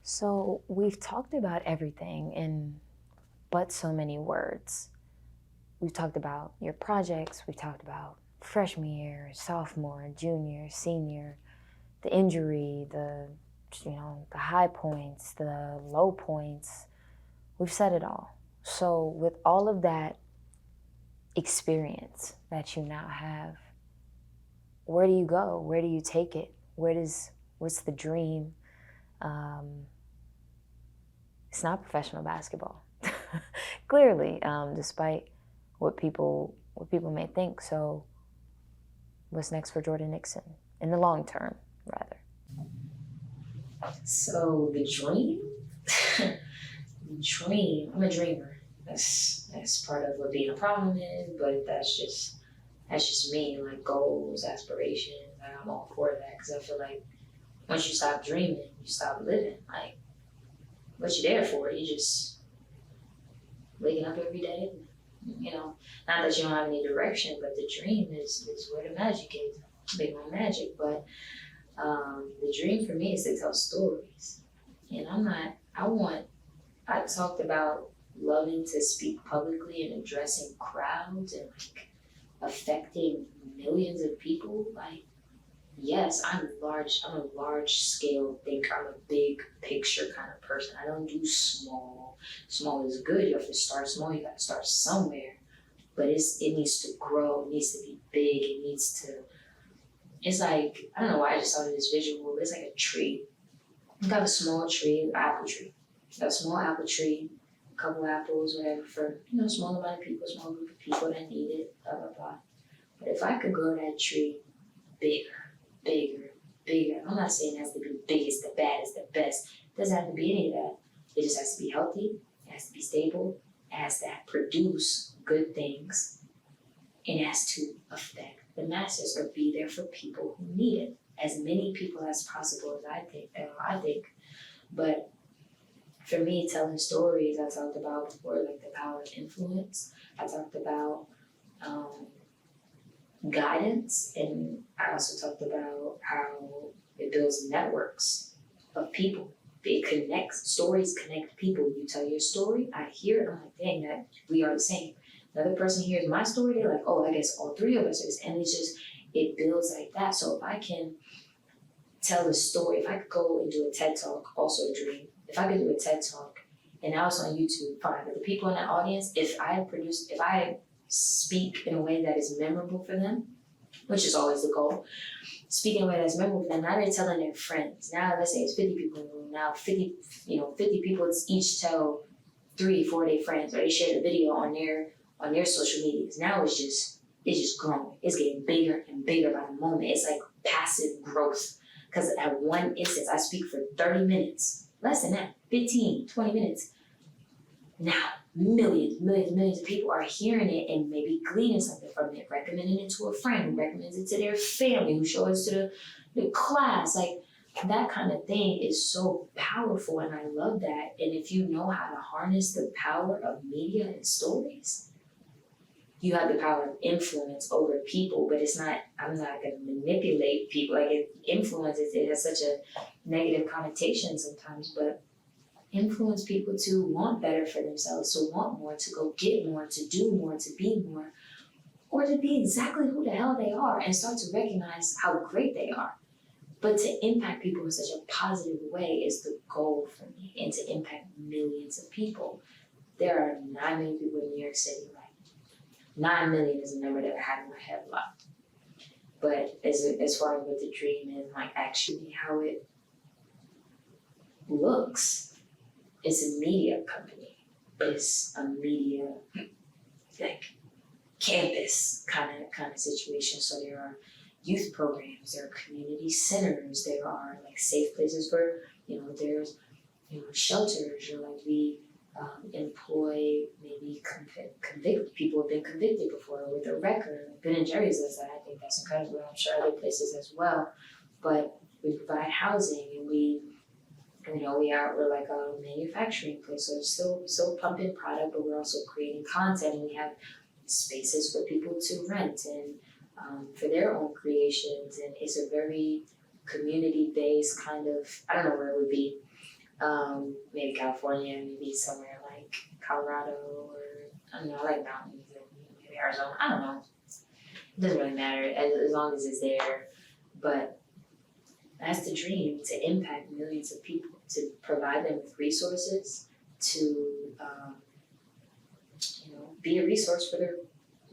So we've talked about everything in but so many words. We've talked about your projects, we've talked about freshman year, sophomore, junior, senior, the injury, the high points, the low points. We've said it all. So with all of that experience that you now have, where do you go? Where do you take it? What's the dream? It's not professional basketball, clearly, despite what people may think. So, what's next for Jordan Nixon in the long term, rather? So the dream, the dream. I'm a dreamer. That's part of what being a problem is, but that's just me. Like goals, aspirations. I'm all for that because I feel like once you stop dreaming, you stop living. Like what you there for? You just waking up every day. You know, not that you don't have any direction, but the dream is where the magic is. Big on magic, but the dream for me is to tell stories. And I talked about loving to speak publicly and addressing crowds and like affecting millions of people. Like, yes, I'm a large scale thinker. I'm a big picture kind of person. I don't do small. Small is good. You have to start small. You got to start somewhere. But it needs to grow. It needs to be big. It's like, I don't know why I just thought of this visual. It's like a tree. You got a small tree, an apple tree. You got a small apple tree, a couple apples, whatever, for, small amount of people, small group of people that need it, blah, blah, blah. But if I could grow that tree bigger, bigger, bigger, I'm not saying it has to be the biggest, the baddest, the best. It doesn't have to be any of that. It just has to be healthy, it has to be stable, it has to produce good things, and it has to affect the masses or be there for people who need it. As many people as possible, as I think. But for me, telling stories, I talked about before, like the power of influence. I talked about guidance, and I also talked about how it builds networks of people. It connects, stories connect people. You tell your story, I hear it, I'm like, dang, that we are the same. Another person hears my story, they're like, oh, I guess all three of us are the same. And it builds like that. So if I can tell a story, if I could go and do a TED Talk, also a dream, if I could do a TED Talk and I was on YouTube, fine. But the people in that audience, if I speak in a way that is memorable for them, which is always the goal, speak in a way that's memorable for them, now they're telling their friends. Now let's say it's 50 people in the room. Now 50 people each tell 3-4 of their friends, or they share the video on their social medias. Now it's just growing. It's getting bigger and bigger by the moment. It's like passive growth. Because at one instance, I speak for 30 minutes, less than that, 15, 20 minutes. Now, millions of people are hearing it and maybe gleaning something from it, recommending it to a friend, who recommends it to their family, who shows it to the class. Like, that kind of thing is so powerful, and I love that. And if you know how to harness the power of media and stories, you have the power of influence over people, but I'm not going to manipulate people. Like, it has such a negative connotation sometimes, but influence people to want better for themselves, to want more, to go get more, to do more, to be more, or to be exactly who the hell they are and start to recognize how great they are. But to impact people in such a positive way is the goal for me, and to impact millions of people. There are 9 million people in New York City, right? 9 million is a number that I have in my head a lot. But as far as what the dream is, like actually how it looks, it's a media company. It's a media like campus kind of situation. So there are youth programs, there are community centers, there are like safe places for, there's shelters, or like we employ maybe convict people who have been convicted before with a record. Ben and Jerry's does that. I think that's incredible. I'm sure other places as well. But we provide housing, and we're like a manufacturing place, so it's still pumping product, but we're also creating content, and we have spaces for people to rent and for their own creations, and it's a very community-based kind of, I don't know where it would be, Maybe California, maybe somewhere like Colorado, or I don't know, I like mountains, and maybe Arizona. I don't know. It doesn't really matter as long as it's there. But that's the dream, to impact millions of people, to provide them with resources, to be a resource for their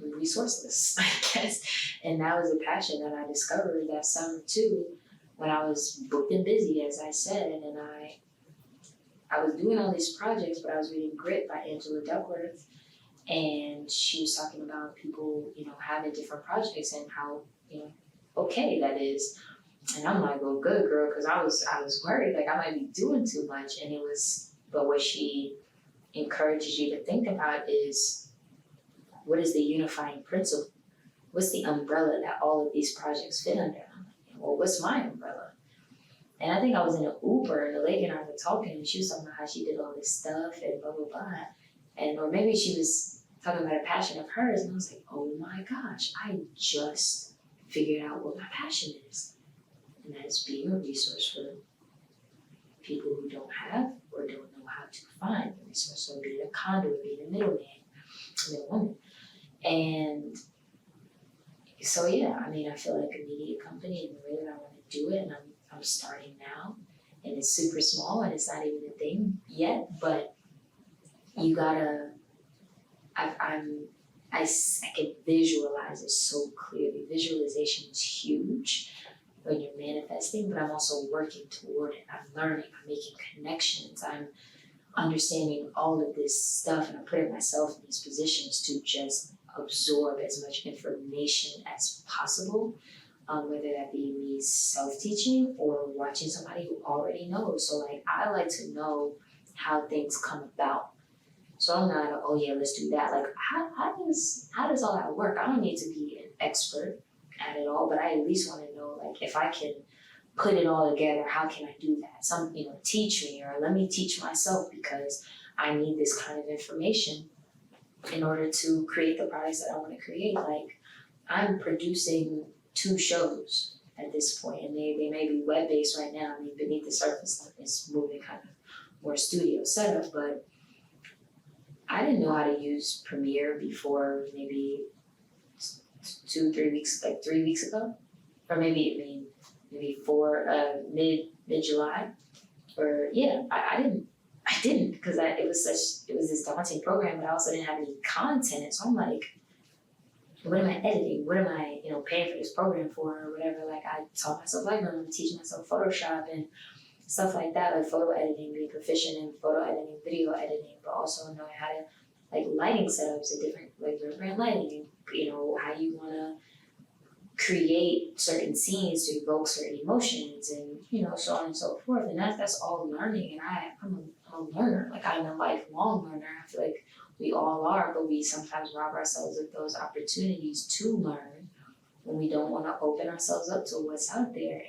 resourceless, I guess. And that was a passion that I discovered that summer too, when I was booked and busy, as I said, and I was doing all these projects, but I was reading Grit by Angela Duckworth, and she was talking about people, having different projects and how, okay that is. And I'm like, well, good girl, because I was worried, like I might be doing too much, but what she encourages you to think about is, what is the unifying principle? What's the umbrella that all of these projects fit under? I'm like, well, what's my umbrella? And I think I was in an Uber, and the lady and I were talking, and she was talking about how she did all this stuff and blah, blah, blah. Or maybe she was talking about a passion of hers, and I was like, oh my gosh, I just figured out what my passion is. And that is being a resource for people who don't have or don't know how to find the resource. So being a conduit, being a middleman, middlewoman. And so yeah, I feel like a media company in the way that I want to do it, and I'm starting now, and it's super small and it's not even a thing yet, but you gotta, I can visualize it so clearly. Visualization is huge when you're manifesting, but I'm also working toward it. I'm learning, I'm making connections, I'm understanding all of this stuff, and I'm putting myself in these positions to just absorb as much information as possible, whether that be me self-teaching or watching somebody who already knows. So like, I like to know how things come about. So I'm not, oh yeah, let's do that. Like, how does all that work? I don't need to be an expert at it all, but I at least want to know, like, if I can put it all together, how can I do that? Teach me, or let me teach myself, because I need this kind of information in order to create the products that I want to create. Like, I'm producing 2 shows at this point, and they may be web-based right now. Beneath the surface is moving kind of more studio setup, but I didn't know how to use Premiere before maybe 3 weeks ago, or maybe mid July, or yeah, I didn't because it was this daunting program, but I also didn't have any content. So I'm like, what am I editing? What am I paying for this program for, or whatever? Like, I taught myself Lightroom, I'm teaching myself Photoshop and stuff like that, like photo editing, being proficient in photo editing, video editing, but also knowing how to, like, lighting setups and different, like, your brand lighting, how you want to create certain scenes to evoke certain emotions, and so on and so forth. And that's all learning. And I'm a learner. Like, I'm a lifelong learner. I feel like we all are, but we sometimes rob ourselves of those opportunities to learn when we don't want to open ourselves up to what's out there.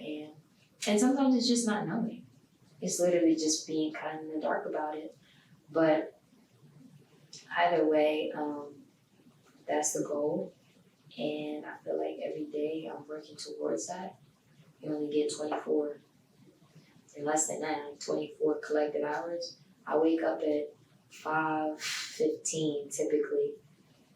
And sometimes it's just not knowing. It's literally just being kind of in the dark about it. But either way, that's the goal. And I feel like every day I'm working towards that. You only get 24, and less than that, like 24 collective hours. I wake up at 5:15 typically.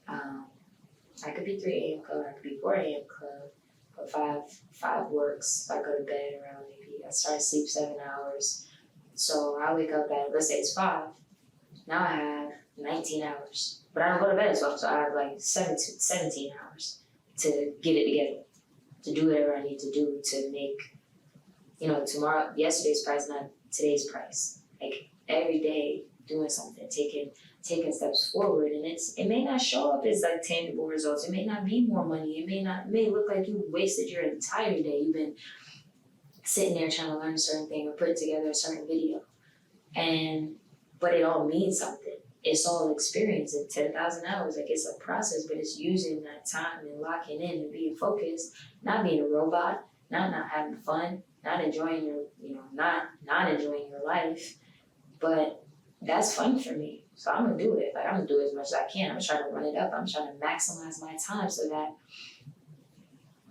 I could be 3 a.m. club, I could be 4 a.m. club, but 5 works. If I go to bed around I start to sleep 7 hours. So I wake up at, let's say it's 5. Now I have 19 hours. But I don't go to bed as well, so I have like 17 hours to get it together, to do whatever I need to do to make, yesterday's price, not today's price. Like, every day doing something, taking steps forward, and it may not show up as like tangible results. It may not be more money. It may look like you wasted your entire day. You've been sitting there trying to learn a certain thing or put together a certain video, but it all means something. It's all experience, and 10,000 hours. Like, it's a process, but it's using that time and locking in and being focused, not being a robot, not having fun, not enjoying not enjoying your life. But that's fun for me, so I'm gonna do it. Like, I'm gonna do it as much as I can. I'm trying to run it up. I'm trying to maximize my time so that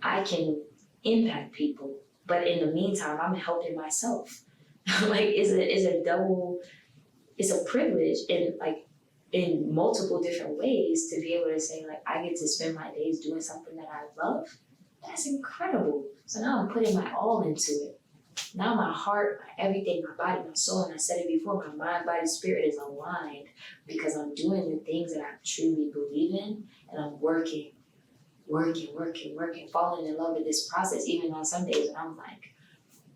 I can impact people. But in the meantime, I'm helping myself. Like is a double, it's a privilege in like in multiple different ways to be able to say like I get to spend my days doing something that I love. That's incredible. So now I'm putting my all into it. Now my heart, my everything, my body, my soul, and I said it before, my mind, body, spirit is aligned because I'm doing the things that I truly believe in, and I'm working, falling in love with this process, even on some days when I'm like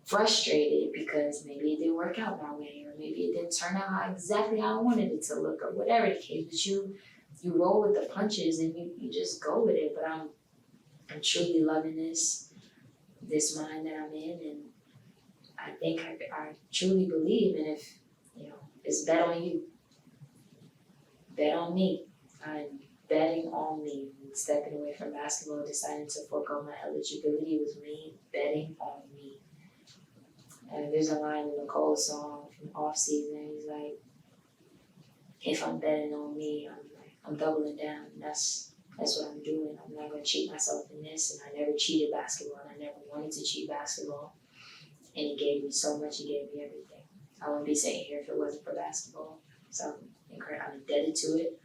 frustrated because maybe it didn't work out my way, or maybe it didn't turn out exactly how I wanted it to look, or whatever the case. But you roll with the punches and you just go with it. But I'm truly loving this mind that I'm in, and I think I truly believe, and if it's bet on you, bet on me. I'm betting on me. Stepping away from basketball, deciding to forego my eligibility was me betting on me. And there's a line in the Cole song from Off Season. He's like, if I'm betting on me, I'm doubling down. That's what I'm doing. I'm not gonna cheat myself in this. And I never cheated basketball, and I never wanted to cheat basketball. And he gave me so much. He gave me everything. I wouldn't be sitting here if it wasn't for basketball. So I'm indebted to it.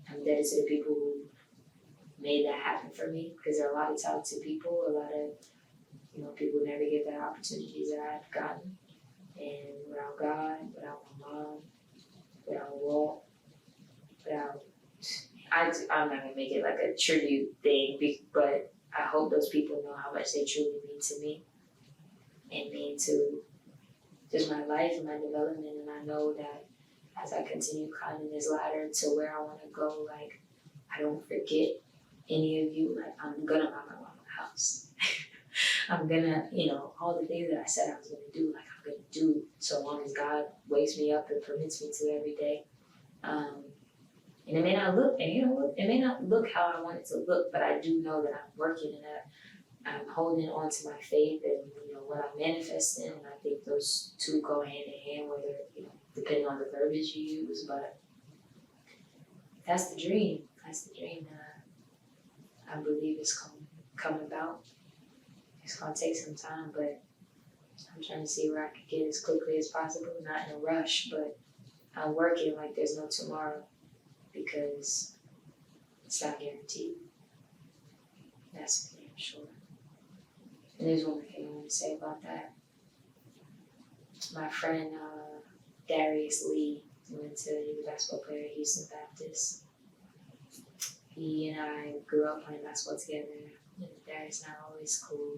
I'm indebted to the people who made that happen for me, because there are a lot of talented people, a lot of people never get the opportunities that I've gotten. And without God, without my mom, without Walt, I'm not gonna make it like a tribute thing, but I hope those people know how much they truly mean to me and mean to just my life and my development. And I know that as I continue climbing this ladder to where I want to go, like I don't forget any of you. Like I'm gonna buy my mom a house. I'm gonna, all the things that I said I was gonna do, like I'm gonna do, so long as God wakes me up and permits me to every day. And it may not look, it may not look how I want it to look, but I do know that I'm working and that I'm holding on to my faith and what I'm manifesting. And I think those two go hand in hand, whether depending on the verbiage you use. But that's the dream. That's the dream that I believe is come about. It's gonna take some time, but I'm trying to see where I can get as quickly as possible. Not in a rush, but I'm working like there's no tomorrow, because it's not guaranteed. That's for damn sure. And there's one more thing I want to say about that. My friend Darius Lee, he was a basketball player at Houston Baptist. He and I grew up playing basketball together. Darius and I always cool.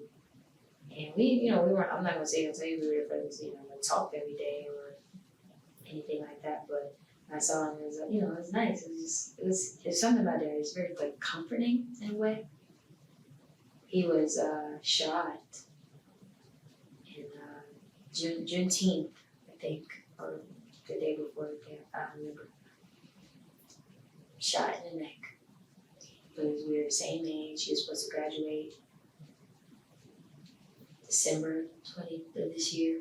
And we weren't, I'm not going to tell you we were friends, we talked every day or anything like that. But I saw him, it was, it was nice. It was something about Darius, very like comforting in a way. He was shot in Juneteenth, I think, or the day before. I don't remember. Shot in the neck. But we were the same age. He was supposed to graduate December 20th of this year.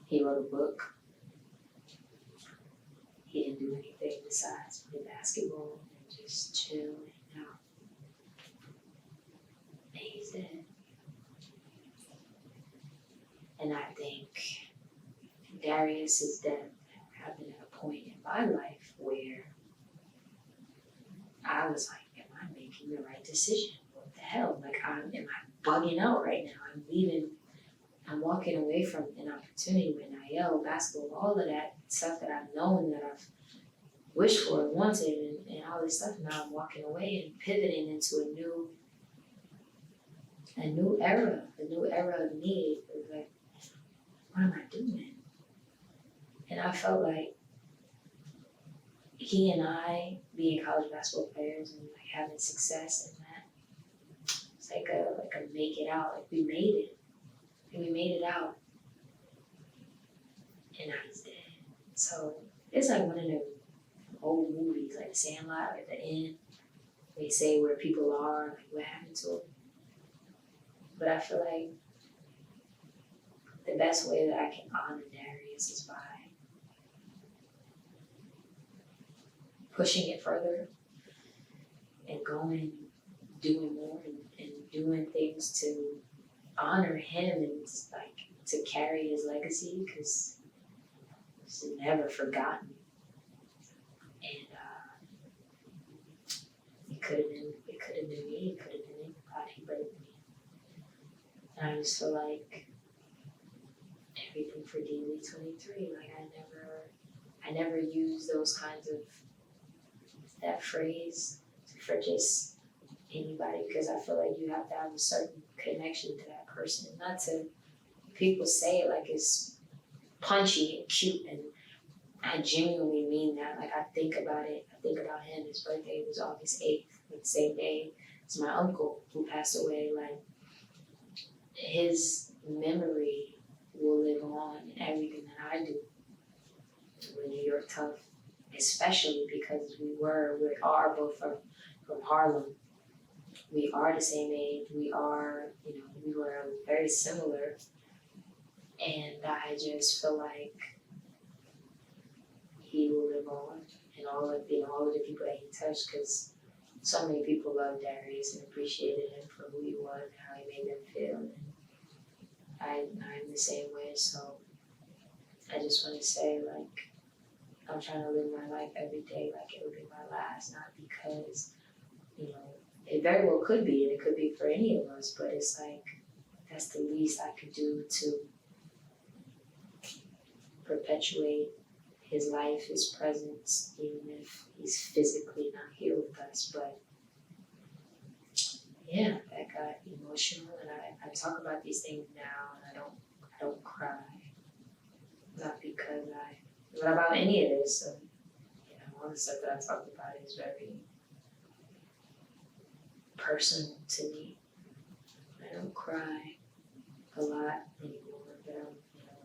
He wrote a book. He didn't do anything besides play basketball and just chill and hang out. And he's dead. And I think Darius's death happened at a point in my life where I was like, am I making the right decision? What the hell? Like, am I bugging out right now? I'm walking away from an opportunity with NIL, basketball, all of that stuff that I've known, that I've wished for and wanted, and all this stuff. Now I'm walking away and pivoting into a new era of me. It was like, what am I doing? And I felt like he and I, being college basketball players and like having success in that, it's like a make it out. Like we made it. And we made it out. And now he's dead. So it's like one of the old movies, like The Sandlot, at the end. They say where people are, like what happened to them. But I feel like the best way that I can honor Darius is by pushing it further and going, doing more and doing things to honor him and just like to carry his legacy because it's never forgotten. And it could have been me, it could have been anybody but me. And I just feel like everything for DV23, like I never use those kinds of that phrase for just anybody because I feel like you have to have a certain connection to that person. Not to people say it like it's punchy and cute, and I genuinely mean that. Like I think about it. I think about him. His birthday was August 8th, like the same day as my uncle who passed away. Like his memory will live on in everything that I do. With New York Tough, especially because we are both from Harlem. We are the same age. We are, we were very similar. And I just feel like he will live on and all of the people that he touched because so many people loved Darius and appreciated him for who he was and how he made them feel. And I'm the same way. So I just want to say, like, I'm trying to live my life every day like it would be my last, not because, it very well could be, and it could be for any of us, but it's like that's the least I could do to perpetuate his life, his presence, even if he's physically not here with us. But yeah, that got emotional, and I talk about these things now, and I don't cry, not because not about any of this. So, all the stuff that I talked about is very personal to me. I don't cry a lot anymore, but I'm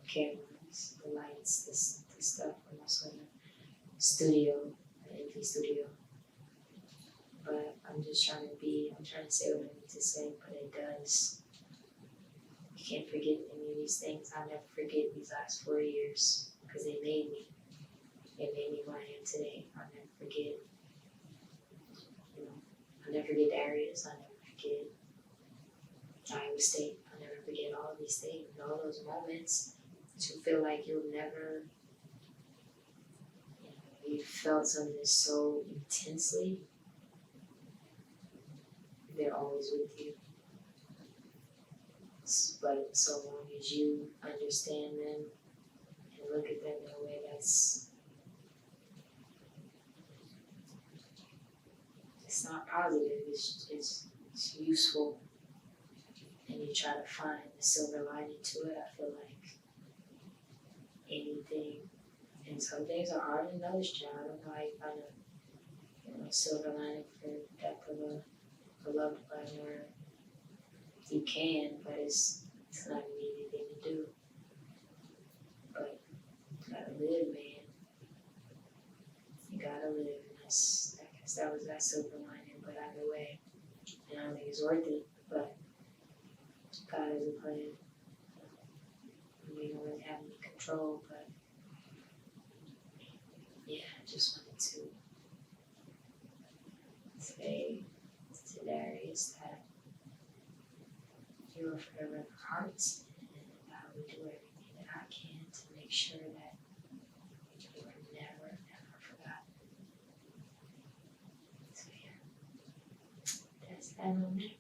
cameras, the lights, the stuff. I'm also in a studio, an empty studio. But I'm trying to say what I need to say, but it does. You can't forget any of these things. I'll never forget these last 4 years because they made me. It made me who I am today. I'll never forget, I'll never forget Darius. I'll never forget Iowa State. I'll never forget all of these things, all those moments to feel like you'll never, you felt something so intensely. They're always with you. But so long as you understand them and look at them in a way that's it's not positive, it's useful, and you try to find the silver lining to it, I feel like anything, and some things are harder than others, John. I don't know how you find a silver lining for the death of a loved one, or you can, but it's not an easy thing to do. But you gotta live, man. You gotta live, and I guess that was that silver lining, but either way, I don't think it's worth it, but God has a plan. We don't really have any control, but yeah, I just wanted to say to Darius that you are forever in our hearts, and I will do everything that I can to make sure that you are never, ever forgotten. So yeah, that's that on that.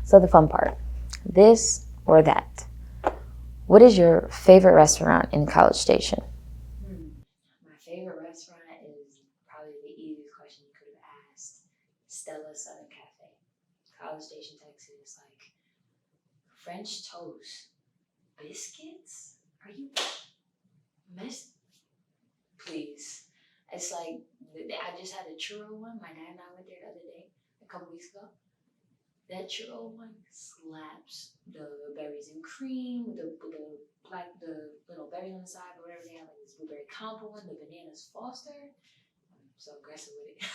So the fun part, this or that. What is your favorite restaurant in College Station? My favorite restaurant is probably the easiest question you could have asked. Stella Southern Cafe, College Station, Texas. Like French toast, biscuits? Are you mess? Please. It's like I just had a churro one. My dad and I went there the other day, a couple weeks ago. That churro one slaps. The berries and cream with the little berries on the side, but whatever they have, like this blueberry combo one, the bananas Foster. I'm so aggressive with it.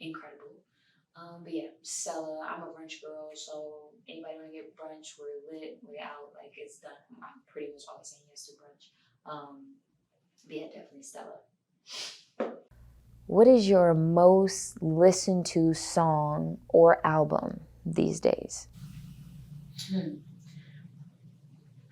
Incredible. But yeah, Stella. I'm a brunch girl, so anybody want to get brunch, we're lit, we're out, like it's done. I'm pretty much always saying yes to brunch. But yeah, definitely Stella. What is your most listened to song or album these days?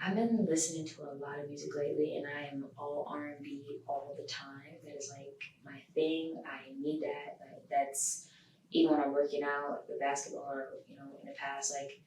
I've been listening to a lot of music lately, and I am all R&B all the time. That is like my thing. I need that. Like, that's even when I'm working out with basketball, or in the past, like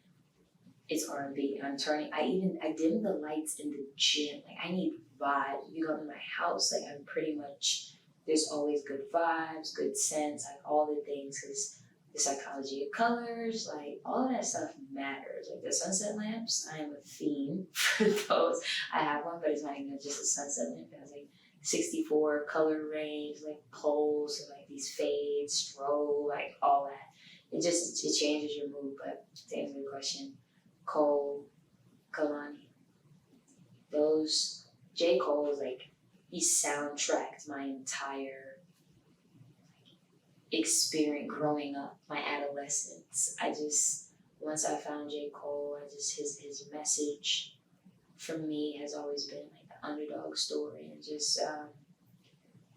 it's R&B. I'm turning. I dim the lights in the gym. Like I need vibe. You come to my house, like I'm pretty much. There's always good vibes, good sense, like all the things. Because the psychology of colors, like all of that stuff matters. Like the sunset lamps, I am a fiend for those. I have one, but it's not even just a sunset lamp. It has like 64 color range, like poles, and like these fades, strobe, like all that. It changes your mood. But to answer the question, Cole, Kalani, those J. Cole is like he soundtracked my entire experience growing up, my adolescence. Once I found J. Cole, his message for me has always been like the underdog story, and just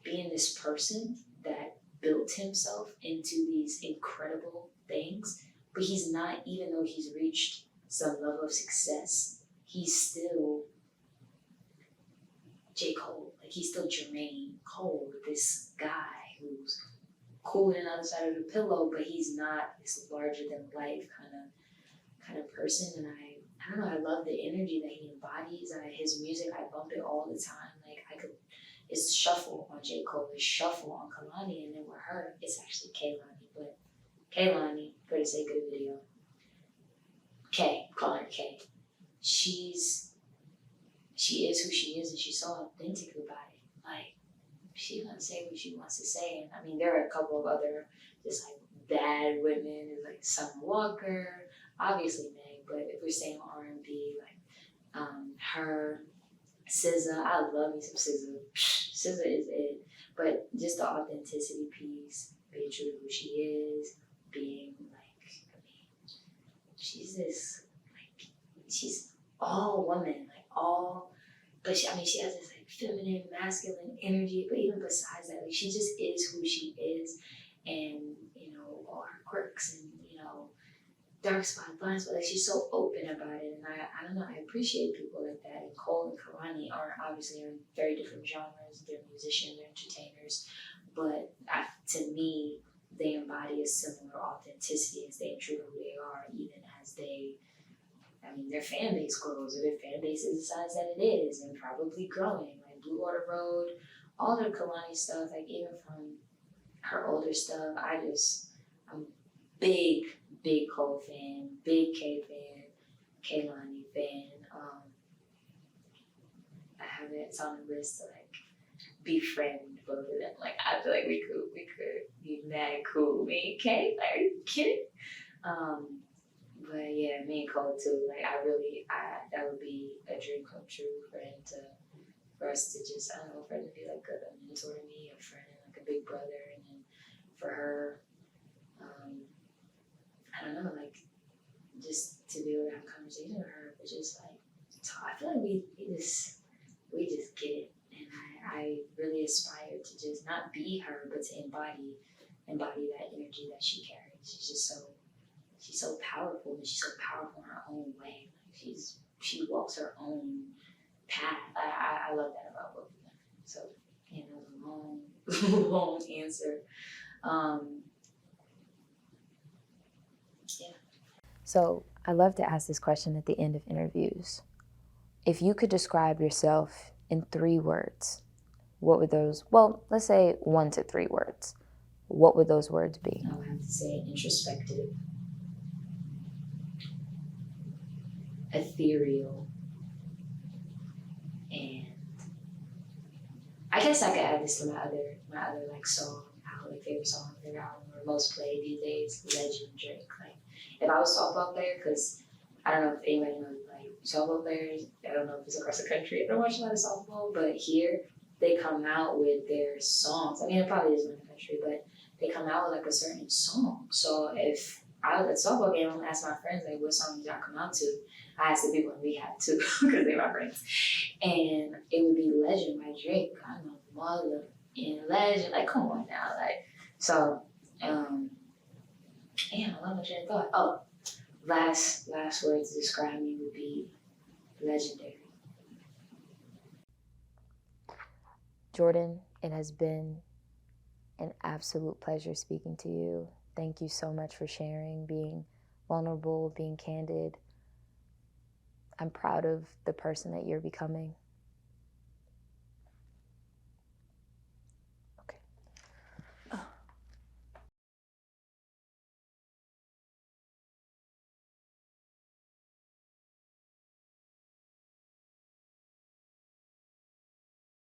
being this person that built himself into these incredible things. But he's not, even though he's reached some level of success, he's still J. Cole. Like he's still Jermaine Cole, this guy who's cool on the other side of the pillow, but he's not this larger than life kind of person. And I don't know, I love the energy that he embodies. His music, I bump it all the time. Like it's shuffle on J. Cole, it's shuffle on Kalani, and then with her, it's actually Kaylani. But Kaylani, for the sake of the video, calling her K. She is who she is, and she's so authentic about it. Like she's gonna say what she wants to say. And I mean, there are a couple of other just like bad women, like Summer Walker, obviously Meg. But if we're saying R&B, like her, SZA, I love me some SZA. SZA is it. But just the authenticity piece, being true to who she is, being like, I mean, she's all woman, like all. But she has this like feminine, masculine energy. But even besides that, like she just is who she is, and all her quirks and dark spot, blind spot. Like she's so open about it, and I don't know. I appreciate people like that. And Cole and Kalani are obviously in very different genres. They're musicians, they're entertainers, but to me, they embody a similar authenticity and staying true to who they are, even as their fan base grows, or their fan base is the size that it is, and probably growing. Like Blue Water Road, all the Kalani stuff, like even from her older stuff, I'm big Cole fan, big K fan, Kaylani fan. I have it on the list to like befriend both of them. Like I feel like we could be mad cool. Me and Kay, like, are you kidding? But yeah, me and Cole too. Like that would be a dream come true for us to just, I don't know, for him to be like a mentor to me, a friend, like a big brother, and then for her, I don't know, like just to be able to have a conversation with her, but just like I feel like we just get it, and I really aspire to just not be her, but to embody that energy that she carries. She's so powerful, and she's so powerful in her own way. Like she walks her own path. I love that about both of them. So that was a long long answer. Yeah. So I love to ask this question at the end of interviews. If you could describe yourself in 3 words, what would those, well, let's say 1 to 3 words. What would those words be? I would have to say introspective, ethereal, and I guess I could add this to my other like song, like favorite song, favorite album, or most played these days, Legend Drake. Like if I was a softball player, because I don't know if anybody knows like softball players. I don't know if it's across the country. I don't watch a lot of softball, but here they come out with their songs. I mean, it probably is in the country, but they come out with like a certain song. So if I was at a softball game, I'm gonna ask my friends like, what song did y'all come out to? I asked the people in rehab too, because they're my friends. And it would be Legend by Drake. I know, mother. and legend. Like, come on now, like so. Damn, I love my train of thought. Oh, last words to describe me would be legendary. Jordan, it has been an absolute pleasure speaking to you. Thank you so much for sharing, being vulnerable, being candid. I'm proud of the person that you're becoming.